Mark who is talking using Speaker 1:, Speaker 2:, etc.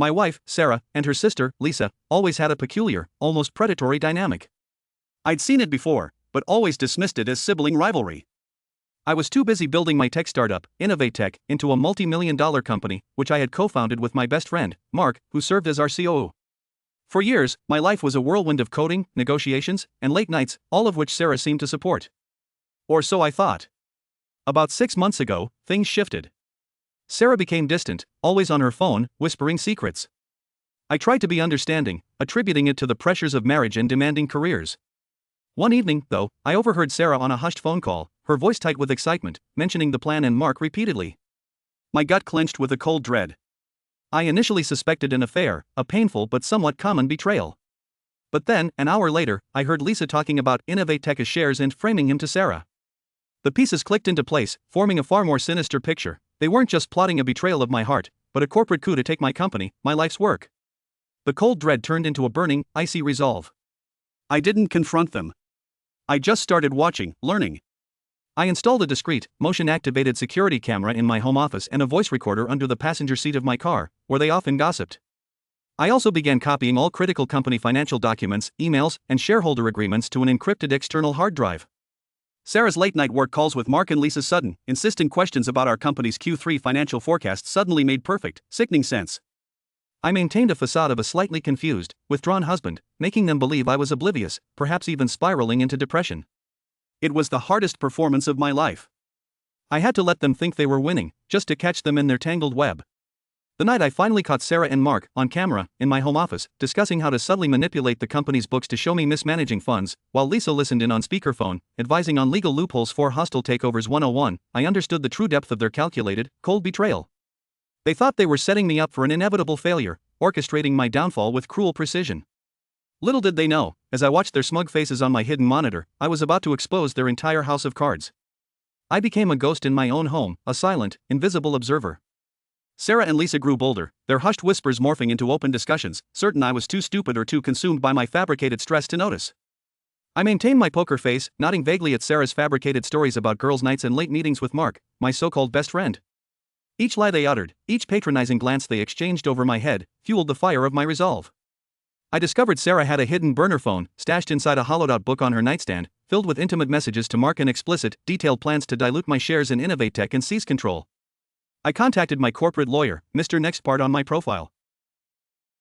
Speaker 1: My wife, Sarah, and her sister, Lisa, always had a peculiar, almost predatory dynamic. I'd seen it before, but always dismissed it as sibling rivalry. I was too busy building my tech startup, InnovateTech, into a multi-million-dollar company, which I had co-founded with my best friend, Mark, who served as our COO. For years, my life was a whirlwind of coding, negotiations, and late nights, all of which Sarah seemed to support. Or so I thought. About 6 months ago, things shifted. Sarah became distant, always on her phone, whispering secrets. I tried to be understanding, attributing it to the pressures of marriage and demanding careers. One evening, though, I overheard Sarah on a hushed phone call, her voice tight with excitement, mentioning the plan and Mark repeatedly. My gut clenched with a cold dread. I initially suspected an affair, a painful but somewhat common betrayal. But then, an hour later, I heard Lisa talking about InnovateTech's shares and framing him to Sarah. The pieces clicked into place, forming a far more sinister picture. They weren't just plotting a betrayal of my heart, but a corporate coup to take my company, my life's work. The cold dread turned into a burning, icy resolve. I didn't confront them. I just started watching, learning. I installed a discreet, motion-activated security camera in my home office and a voice recorder under the passenger seat of my car, where they often gossiped. I also began copying all critical company financial documents, emails, and shareholder agreements to an encrypted external hard drive. Sarah's late-night work calls with Mark and Lisa's sudden, insistent questions about our company's Q3 financial forecast suddenly made perfect, sickening sense. I maintained a facade of a slightly confused, withdrawn husband, making them believe I was oblivious, perhaps even spiraling into depression. It was the hardest performance of my life. I had to let them think they were winning, just to catch them in their tangled web. The night I finally caught Sarah and Mark, on camera, in my home office, discussing how to subtly manipulate the company's books to show me mismanaging funds, while Lisa listened in on speakerphone, advising on legal loopholes for hostile takeovers 101, I understood the true depth of their calculated, cold betrayal. They thought they were setting me up for an inevitable failure, orchestrating my downfall with cruel precision. Little did they know, as I watched their smug faces on my hidden monitor, I was about to expose their entire house of cards. I became a ghost in my own home, a silent, invisible observer. Sarah and Lisa grew bolder, their hushed whispers morphing into open discussions, certain I was too stupid or too consumed by my fabricated stress to notice. I maintained my poker face, nodding vaguely at Sarah's fabricated stories about girls' nights and late meetings with Mark, my so-called best friend. Each lie they uttered, each patronizing glance they exchanged over my head, fueled the fire of my resolve. I discovered Sarah had a hidden burner phone, stashed inside a hollowed-out book on her nightstand, filled with intimate messages to Mark and explicit, detailed plans to dilute my shares in InnovateTech and seize control. I contacted my corporate lawyer, Mr. Nextpart, on my profile.